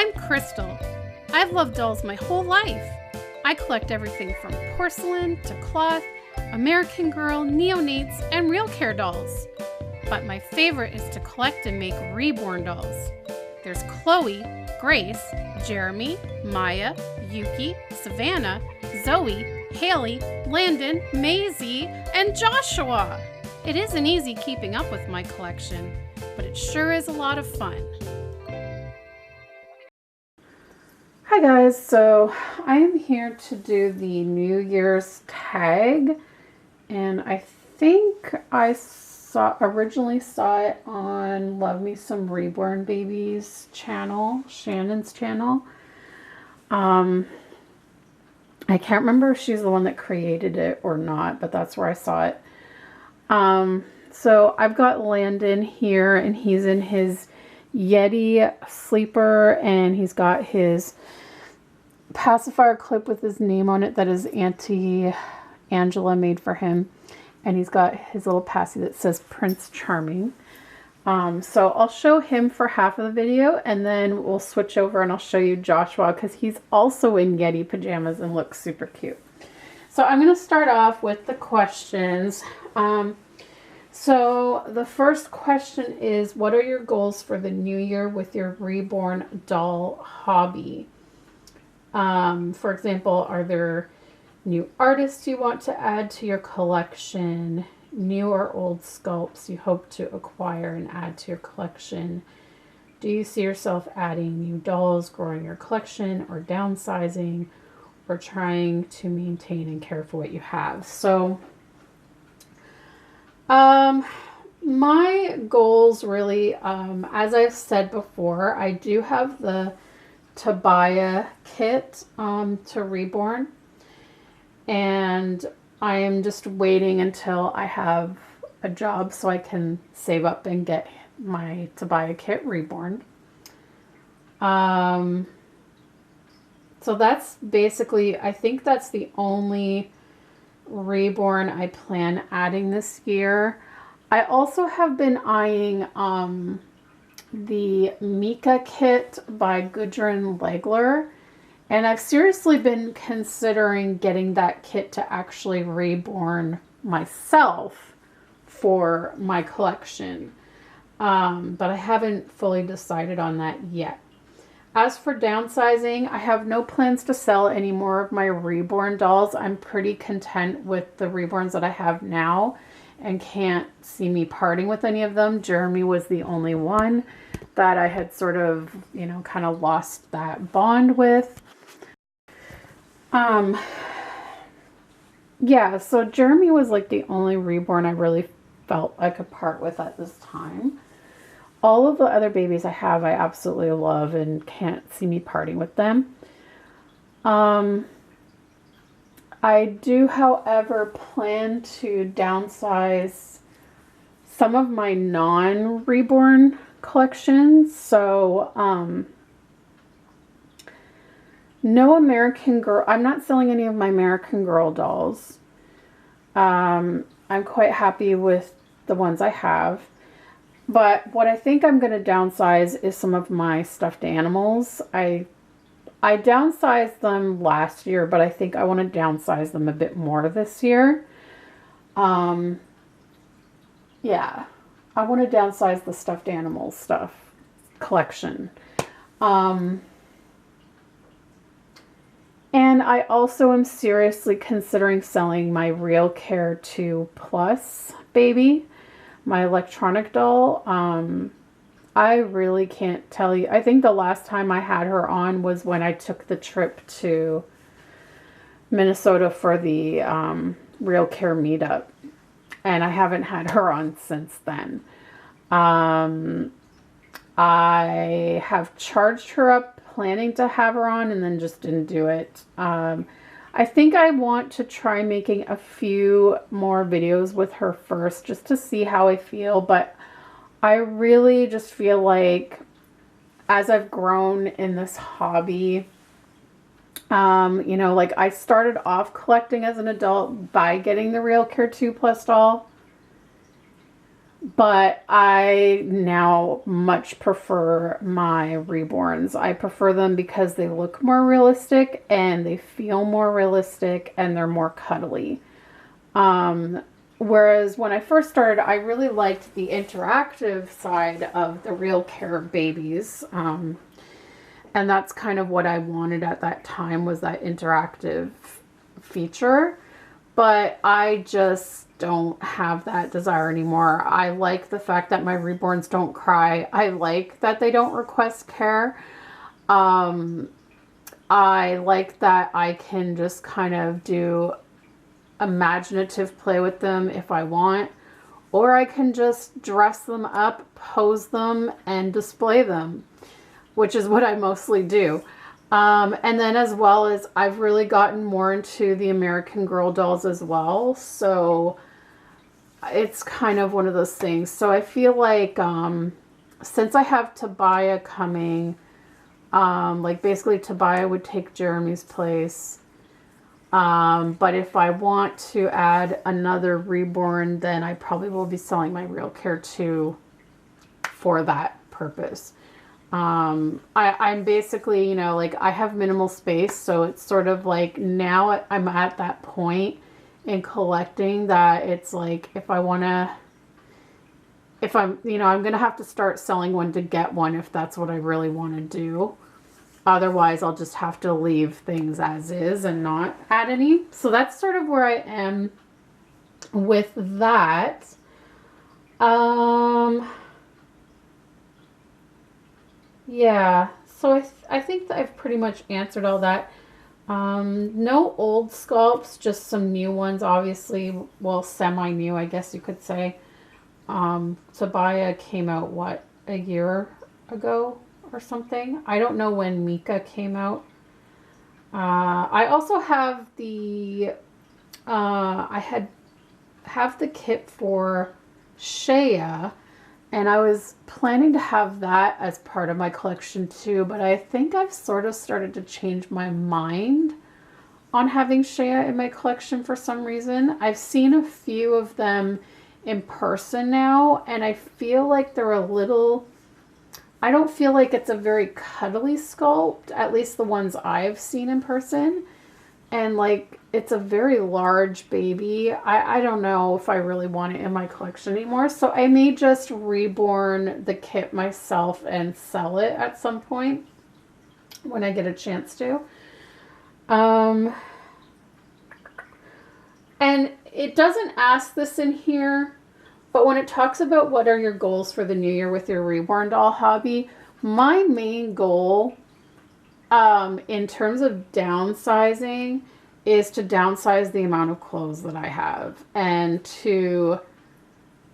I'm Krystle. I've loved dolls my whole life. I collect everything from porcelain to cloth, American Girl, neonates, and real care dolls. But my favorite is to collect and make Reborn dolls. There's Chloe, Grace, Jeremy, Maya, Yuki, Savannah, Zoe, Haley, Landon, Maisie, and Joshua. It isn't easy keeping up with my collection, but it sure is a lot of fun. Hi guys, so I am here to do the New Year's tag, and I think I originally saw it on Love Me Some Reborn Babies channel, Shannon's channel. I can't remember if she's the one that created it or not, but that's where I saw it. So I've got Landon here, and he's in his Yeti sleeper, and he's got his pacifier clip with his name on it that is Auntie Angela made for him, and he's got his little passy that says Prince Charming. So I'll show him for half of the video, and then we'll switch over and I'll show you Joshua because he's also in Yeti pajamas and looks super cute. So I'm going to start off with the questions. So the first question is, what are your goals for the new year with your Reborn doll hobby? For example, are there new artists you want to add to your collection? New or old sculpts you hope to acquire and add to your collection? Do you see yourself adding new dolls, growing your collection, or downsizing, or trying to maintain and care for what you have? So, my goals really, as I've said before, I do have the Tobiah kit to Reborn, and I am just waiting until I have a job so I can save up and get my Tobiah kit Reborn. So that's basically, I think that's the only Reborn I plan adding this year. I also have been eyeing the Mika kit by Gudrun Legler, and I've seriously been considering getting that kit to actually Reborn myself for my collection, but I haven't fully decided on that yet. As for downsizing, I have no plans to sell any more of my Reborn dolls. I'm pretty content with the Reborns that I have now and can't see me parting with any of them. Jeremy was the only one that I had sort of, you know, kind of lost that bond with. Yeah, so Jeremy was like the only Reborn I really felt I could part with at this time. All of the other babies I have, I absolutely love and can't see me parting with them. I do, however, plan to downsize some of my non-Reborn collections. So, no American Girl. I'm not selling any of my American Girl dolls. I'm quite happy with the ones I have. But what I think I'm going to downsize is some of my stuffed animals. I downsized them last year, but I think I want to downsize them a bit more this year. Yeah, I want to downsize the stuffed animal stuff collection. And I also am seriously considering selling my Real Care 2 Plus baby, my electronic doll. I really can't tell you. I think the last time I had her on was when I took the trip to Minnesota for the Real Care meetup, and I haven't had her on since then. I have charged her up, planning to have her on, and then just didn't do it. I think I want to try making a few more videos with her first, just to see how I feel, but I really just feel like as I've grown in this hobby, you know, like I started off collecting as an adult by getting the Real Care 2 Plus doll. But I now much prefer my reborns. I prefer them because they look more realistic and they feel more realistic and they're more cuddly. Whereas when I first started, I really liked the interactive side of the Real Care babies. And that's kind of what I wanted at that time, was that interactive feature. But I just don't have that desire anymore. I like the fact that my reborns don't cry. I like that they don't request care. I like that I can just kind of do imaginative play with them if I want, or I can just dress them up, pose them, and display them, which is what I mostly do. And then as well as I've really gotten more into the American Girl dolls as well. So it's kind of one of those things. So I feel like since I have Tobiah coming, like basically Tobiah would take Jeremy's place. But if I want to add another reborn, then I probably will be selling my Real Care 2 for that purpose. I'm basically, you know, like I have minimal space, so it's sort of like now I'm at that point in collecting that it's like if I'm, you know, I'm going to have to start selling one to get one if that's what I really want to do. Otherwise, I'll just have to leave things as is and not add any. So that's sort of where I am with that. Yeah, so I think that I've pretty much answered all that. No old sculpts, just some new ones, obviously. Well, semi-new, I guess you could say. Tobiah came out, what, a year ago or something? I don't know when Mika came out. I also have the, have the kit for Shea. And I was planning to have that as part of my collection too, but I think I've sort of started to change my mind on having Shea in my collection for some reason. I've seen a few of them in person now, and I feel like they're a little... I don't feel like it's a very cuddly sculpt, at least the ones I've seen in person. And like, it's a very large baby. I don't know if I really want it in my collection anymore. So I may just reborn the kit myself and sell it at some point when I get a chance to. And it doesn't ask this in here, but when it talks about what are your goals for the new year with your reborn doll hobby, my main goal in terms of downsizing is to downsize the amount of clothes that I have and to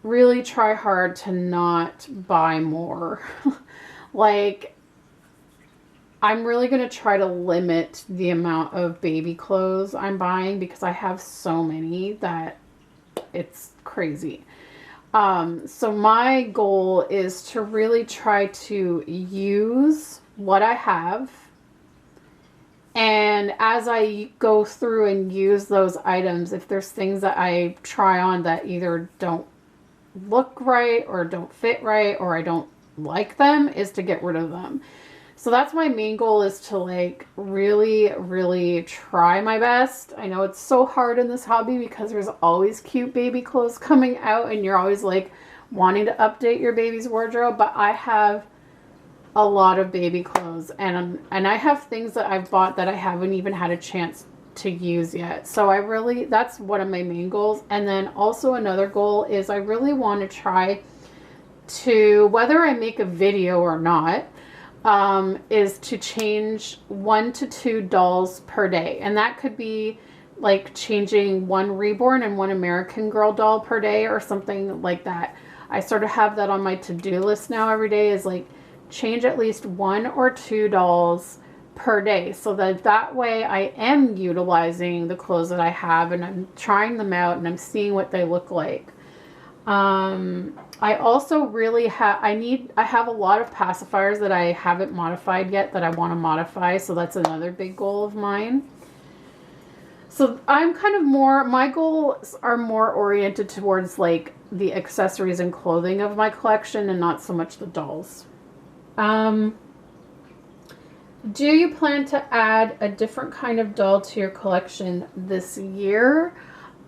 really try hard to not buy more. Like, I'm really going to try to limit the amount of baby clothes I'm buying because I have so many that it's crazy. So my goal is to really try to use what I have. And as I go through and use those items, if there's things that I try on that either don't look right or don't fit right or I don't like them, is to get rid of them. So that's my main goal, is to like really, really try my best. I know it's so hard in this hobby because there's always cute baby clothes coming out and you're always like wanting to update your baby's wardrobe, but I have a lot of baby clothes and I have things that I've bought that I haven't even had a chance to use yet. So that's one of my main goals. And then also another goal is I really want to try to, whether I make a video or not, is to change 1 to 2 dolls per day. And that could be like changing 1 Reborn and 1 American Girl doll per day or something like that. I sort of have that on my to-do list now every day, is like change at least 1 or 2 dolls per day, so that way I am utilizing the clothes that I have and I'm trying them out and I'm seeing what they look like. I also really I have a lot of pacifiers that I haven't modified yet that I want to modify, so that's another big goal of mine. So I'm kind of my goals are more oriented towards like the accessories and clothing of my collection and not so much the dolls. Do you plan to add a different kind of doll to your collection this year?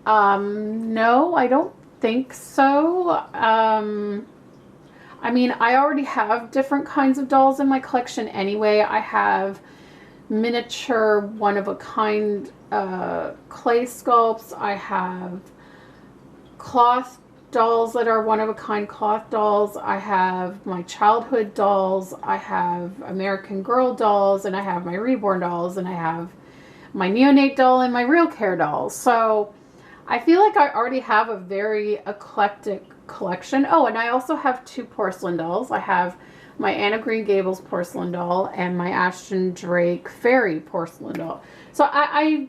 No, I don't think so. I mean, I already have different kinds of dolls in my collection anyway. I have miniature one-of-a-kind clay sculpts. I have cloth dolls that are one-of-a-kind cloth dolls. I have my childhood dolls. I have American Girl dolls, and I have my Reborn dolls, and I have my neonate doll and my Real Care dolls. So I feel like I already have a very eclectic collection. Oh, and I also have 2 porcelain dolls. I have my Anna Green Gables porcelain doll and my Ashton Drake fairy porcelain doll. So I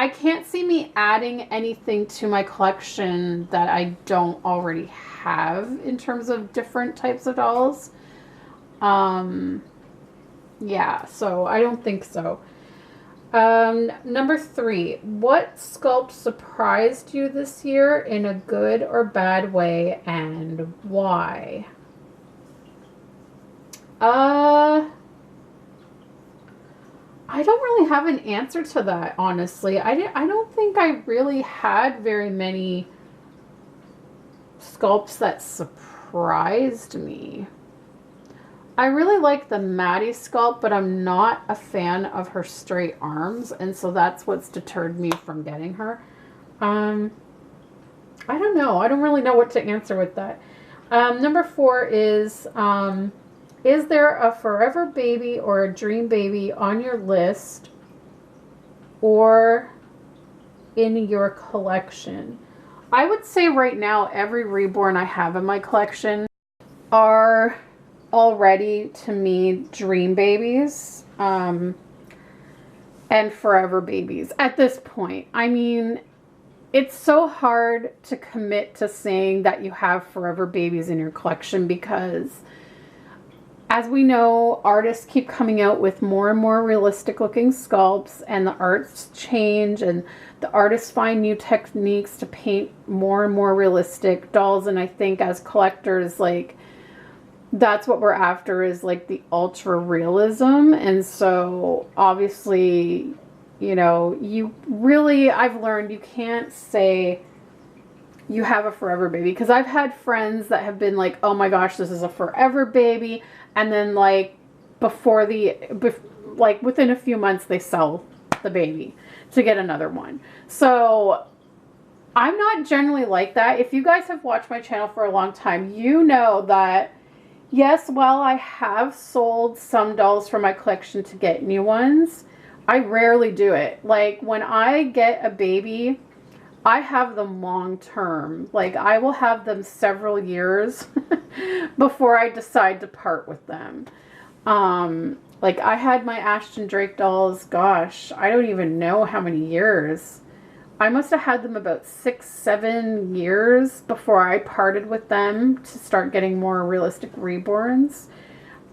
can't see me adding anything to my collection that I don't already have in terms of different types of dolls. Yeah, so I don't think so. Number 3, what sculpt surprised you this year in a good or bad way, and why? I don't really have an answer to that, honestly. I don't think I really had very many sculpts that surprised me. I really like the Maddie sculpt, but I'm not a fan of her straight arms, and so that's what's deterred me from getting her. I don't know. I don't really know what to answer with that. Number 4 is there a forever baby or a dream baby on your list or in your collection? I would say right now every Reborn I have in my collection are already, to me, dream babies and forever babies at this point. I mean, it's so hard to commit to saying that you have forever babies in your collection because, as we know, artists keep coming out with more and more realistic looking sculpts, and the arts change, and the artists find new techniques to paint more and more realistic dolls. And I think as collectors, like, that's what we're after, is like the ultra realism. And so obviously, you know, I've learned you can't say you have a forever baby, because I've had friends that have been like, oh my gosh, this is a forever baby, and then like within a few months they sell the baby to get another one. So I'm not generally like that. If you guys have watched my channel for a long time, you know that yes, while I have sold some dolls from my collection to get new ones, I rarely do it. Like, when I get a baby, I have them long term. Like, I will have them several years before I decide to part with them. Like, I had my Ashton Drake dolls, gosh, I don't even know how many years. I must have had them about 6-7 years before I parted with them to start getting more realistic Reborns.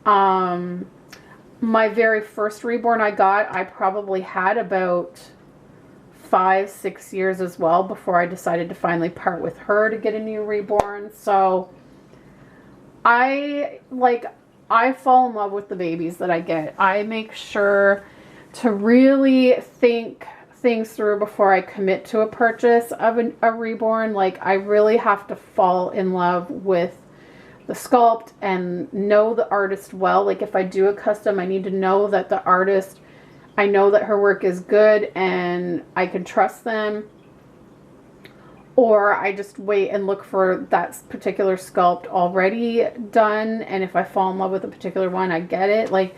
My very first Reborn I got, I probably had about 5-6 years as well before I decided to finally part with her to get a new Reborn. So I fall in love with the babies that I get. I make sure to really think things through before I commit to a purchase of a Reborn. Like, I really have to fall in love with the sculpt and know the artist well. Like, if I do a custom, I need to know that the artist, I know that her work is good and I can trust them. Or I just wait and look for that particular sculpt already done, and if I fall in love with a particular one, I get it. Like,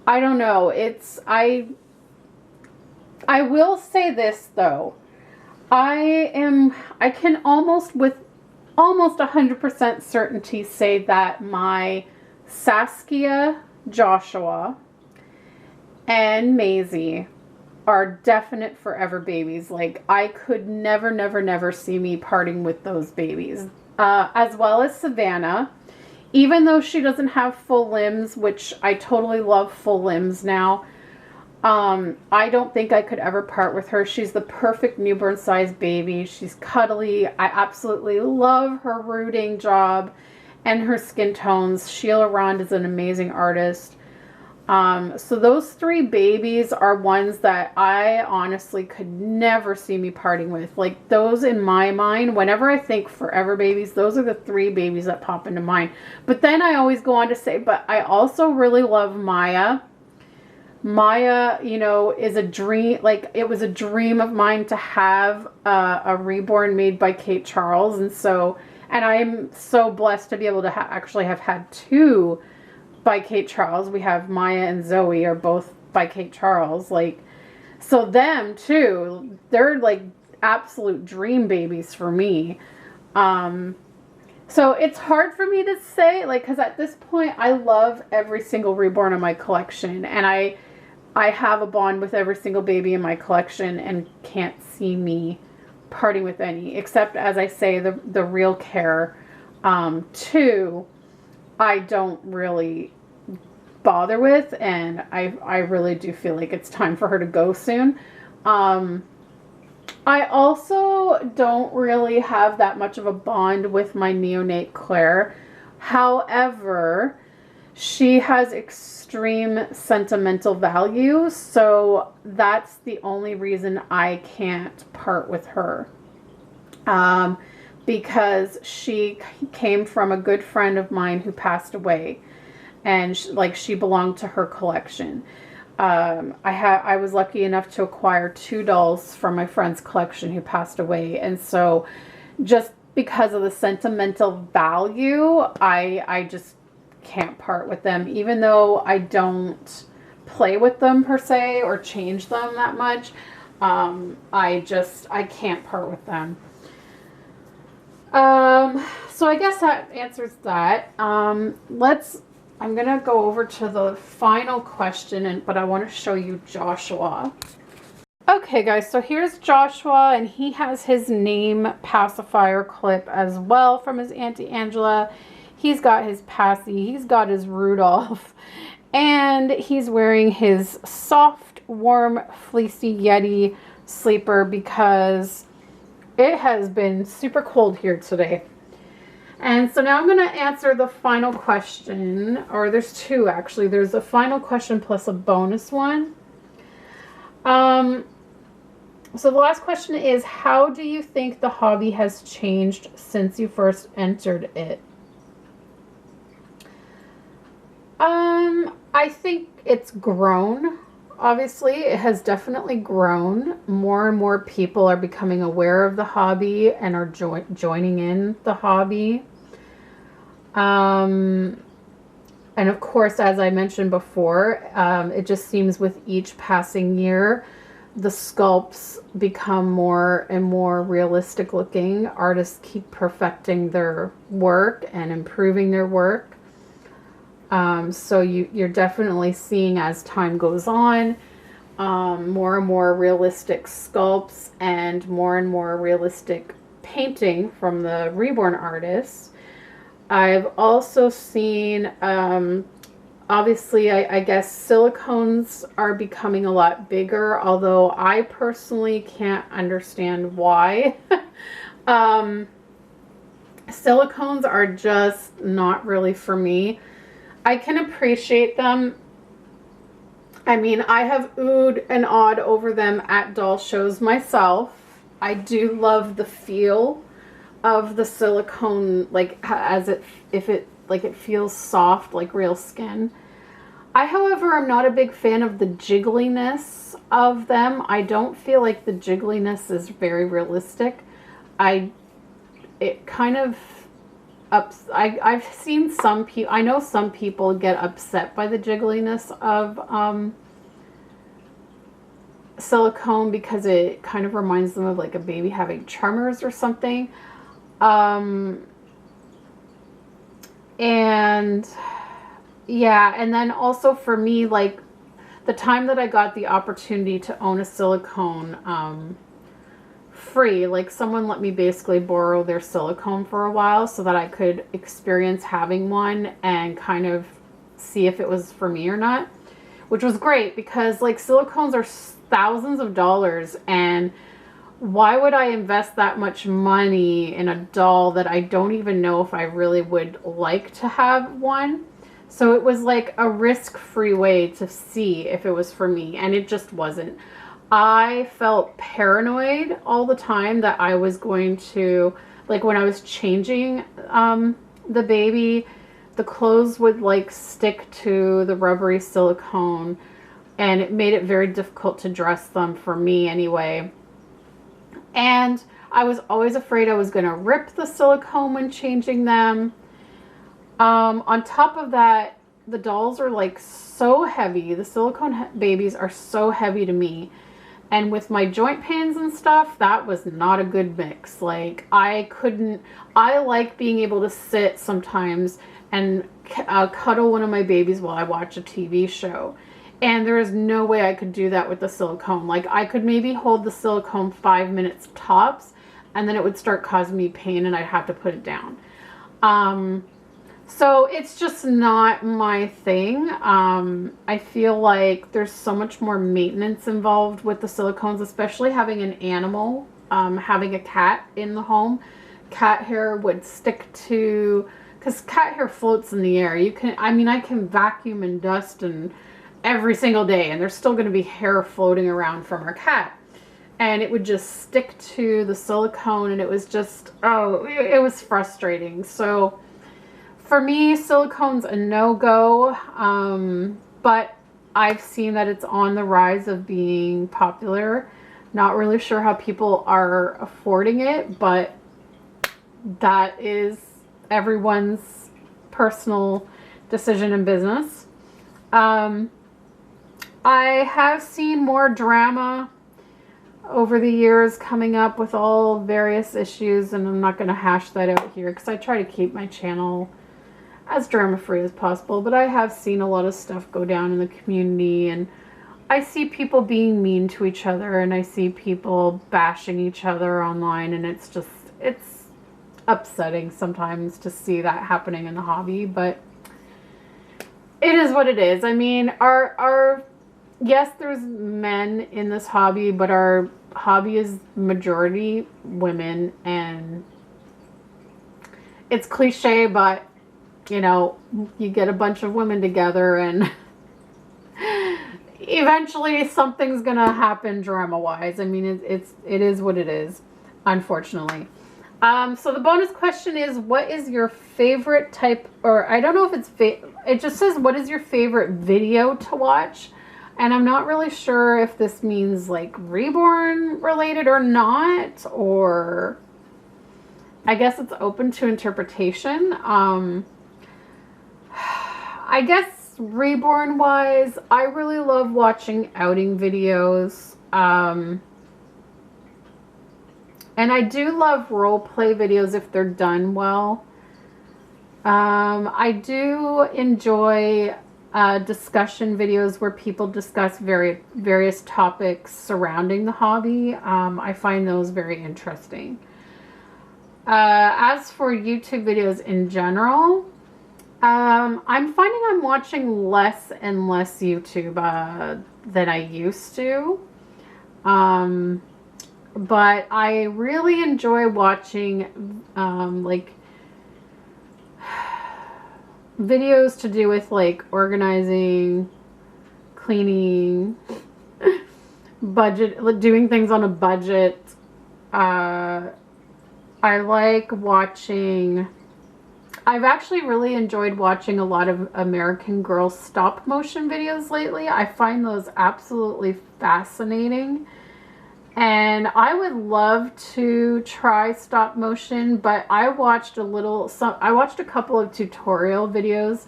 I don't know. I will say this though. I can almost with almost 100% certainty say that my Saskia, Joshua, and Maisie are definite forever babies. Like, I could never see me parting with those babies. As well as Savannah, even though she doesn't have full limbs, which I totally love full limbs now. I don't think I could ever part with her. She's the perfect newborn sized baby. She's cuddly. I absolutely love her rooting job and her skin tones. Sheila Rond is an amazing artist. So those three babies are ones that I honestly could never see me parting with. Like, those in my mind, whenever I think forever babies, those are the three babies that pop into mind. But then I always go on to say, but I also really love Maya. Maya, you know, is a dream. Like, it was a dream of mine to have a Reborn made by Kate Charles. And so, and I'm so blessed to be able to actually have had two by Kate Charles. We have Maya and Zoe are both by Kate Charles. Like, so them too, they're like absolute dream babies for me. So it's hard for me to say, like, because at this point I love every single Reborn in my collection, and I have a bond with every single baby in my collection and can't see me parting with any, except, as I say, the Real Care 2 I don't really bother with, and I really do feel like it's time for her to go soon. I also don't really have that much of a bond with my neonate Claire. However, she has extreme sentimental value, so that's the only reason I can't part with her. Because she came from a good friend of mine who passed away, and she belonged to her collection. I was lucky enough to acquire 2 dolls from my friend's collection who passed away, and so just because of the sentimental value, I just can't part with them, even though I don't play with them per se or change them that much. I can't part with them. So I guess that answers that. I'm going to go over to the final question, but I want to show you Joshua. Okay, guys, so here's Joshua, and he has his name pacifier clip as well from his Auntie Angela. He's got his Passy, he's got his Rudolph, and he's wearing his soft, warm, fleecy Yeti sleeper because it has been super cold here today. And so now I'm going to answer the final question, or there's 2 actually. There's a final question plus a bonus one. So the last question is, how do you think the hobby has changed since you first entered it? I think it's grown. Obviously, it has definitely grown. More and more people are becoming aware of the hobby and are joining in the hobby. And of course, as I mentioned before, it just seems with each passing year, the sculpts become more and more realistic looking. Artists keep perfecting their work and improving their work. So you're definitely seeing, as time goes on, more and more realistic sculpts and more realistic painting from the Reborn artists. I've also seen, obviously, I guess silicones are becoming a lot bigger, although I personally can't understand why. Silicones are just not really for me. I can appreciate them. I mean, I have oohed and awed over them at doll shows myself. I do love the feel of the silicone, like if it feels soft like real skin. I, however, am not a big fan of the jiggliness of them. I don't feel like the jiggliness is very realistic. It kind of I've seen some people, I know some people get upset by the jiggliness of silicone because it kind of reminds them of like a baby having tremors or something. And yeah, and then also for me, like the time that I got the opportunity to own a silicone free, like someone let me basically borrow their silicone for a while so that I could experience having one and kind of see if it was for me or not, which was great because like silicones are thousands of dollars, and why would I invest that much money in a doll that I don't even know if I really would like to have one? So it was like a risk-free way to see if it was for me, and it just wasn't. I felt paranoid all the time that I was going to, like when I was changing the baby, the clothes would like stick to the rubbery silicone, and it made it very difficult to dress them for me anyway. And I was always afraid I was going to rip the silicone when changing them. On top of that, the dolls are like so heavy. The silicone babies are so heavy to me. And with my joint pains and stuff, that was not a good mix. Like I like being able to sit sometimes and cuddle one of my babies while I watch a TV show. And there is no way I could do that with the silicone. Like I could maybe hold the silicone 5 minutes tops, and then it would start causing me pain and I'd have to put it down. So it's just not my thing. I feel like there's so much more maintenance involved with the silicones, especially having an animal, having a cat in the home. Cat hair would stick to, because cat hair floats in the air. I can vacuum and dust and every single day, and there's still going to be hair floating around from our cat. And it would just stick to the silicone, and it was just, it was frustrating. So for me, silicone's a no-go, but I've seen that it's on the rise of being popular. Not really sure how people are affording it, but that is everyone's personal decision and business. I have seen more drama over the years coming up with all various issues, and I'm not going to hash that out here because I try to keep my channel as drama-free as possible, but I have seen a lot of stuff go down in the community, and I see people being mean to each other, and I see people bashing each other online, and it's upsetting sometimes to see that happening in the hobby, but it is what it is. I mean, yes, there's men in this hobby, but our hobby is majority women, and it's cliche, but you know, you get a bunch of women together and eventually something's gonna happen drama-wise. I mean, it is what it is, unfortunately. So the bonus question is, what is your favorite type, or I don't know if it's, it just says, what is your favorite video to watch? And I'm not really sure if this means like Reborn related or not, or I guess it's open to interpretation. I guess Reborn wise, I really love watching outing videos. And I do love role play videos if they're done well. I do enjoy discussion videos where people discuss various topics surrounding the hobby. I find those very interesting. As for YouTube videos in general, I'm finding I'm watching less and less YouTube than I used to. But I really enjoy watching like videos to do with like organizing, cleaning, budget, doing things on a budget. I like watching, I've actually really enjoyed watching a lot of American Girl stop motion videos lately. I find those absolutely fascinating. And I would love to try stop motion, but I watched a couple of tutorial videos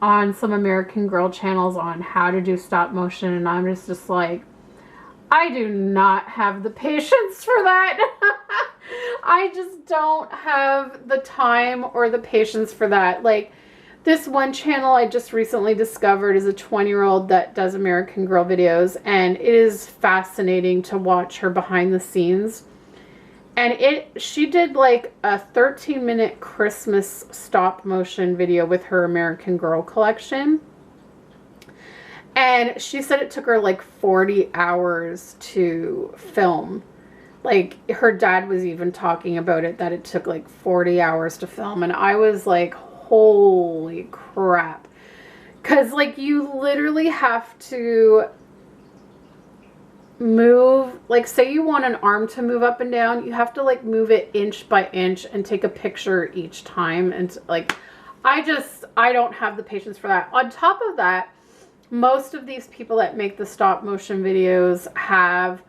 on some American Girl channels on how to do stop motion, and I'm just like, I do not have the patience for that. I just don't have the time or the patience for that. Like, this one channel I just recently discovered is a 20-year-old that does American Girl videos, and it is fascinating to watch her behind the scenes. And she did like a 13-minute Christmas stop motion video with her American Girl collection. And she said it took her like 40 hours to film. Like, her dad was even talking about it, that it took like 40 hours to film. And I was like, holy crap. Because, like, you literally have to move, like, say you want an arm to move up and down, you have to, like, move it inch by inch and take a picture each time. And, like, I don't have the patience for that. On top of that, most of these people that make the stop motion videos have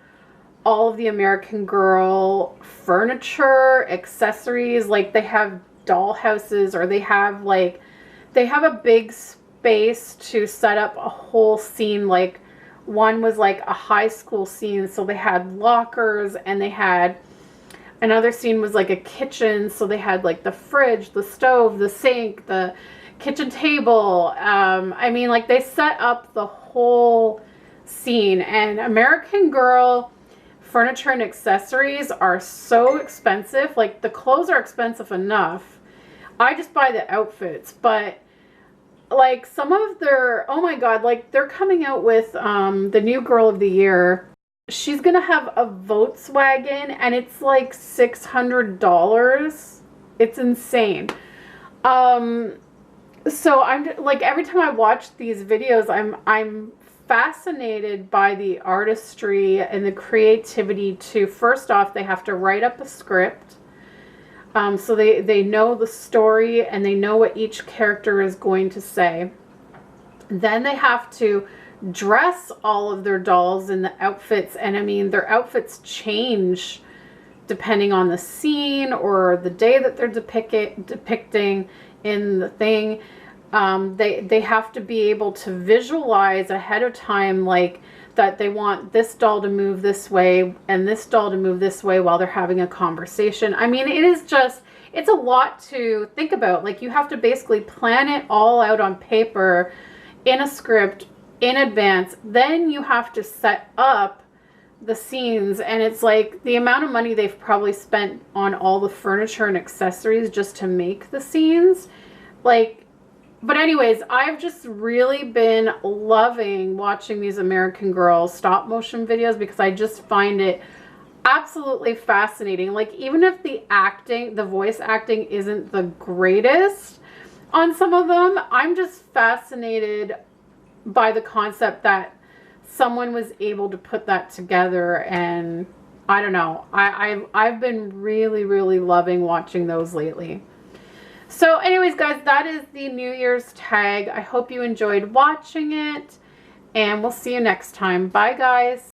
all of the American Girl furniture, accessories, like they have doll houses, or they have a big space to set up a whole scene. Like, one was like a high school scene, so they had lockers, and they had another scene was like a kitchen, so they had like the fridge, the stove, the sink, the kitchen table. I mean, like, they set up the whole scene. And American Girl furniture and accessories are so expensive. Like, the clothes are expensive enough. I just buy the outfits, but like some of their, oh my god, like they're coming out with the new Girl of the Year. She's gonna have a Volkswagen, and it's like $600. It's insane. So I'm like, every time I watch these videos, I'm fascinated by the artistry and the creativity to, first off, they have to write up a script. So they know the story and they know what each character is going to say. Then they have to dress all of their dolls in the outfits. And I mean, their outfits change depending on the scene or the day that they're depicting in the thing. They have to be able to visualize ahead of time, like, that they want this doll to move this way and this doll to move this way while they're having a conversation. I mean, it's a lot to think about. Like, you have to basically plan it all out on paper in a script in advance. Then you have to set up the scenes, and it's like the amount of money they've probably spent on all the furniture and accessories just to make the scenes. Like, but anyways, I've just really been loving watching these American Girl stop motion videos, because I just find it absolutely fascinating. Like, even if the voice acting isn't the greatest on some of them, I'm just fascinated by the concept that someone was able to put that together. And I don't know, I've been really, really loving watching those lately. So anyways, guys, that is the New Year's tag. I hope you enjoyed watching it, and we'll see you next time. Bye, guys.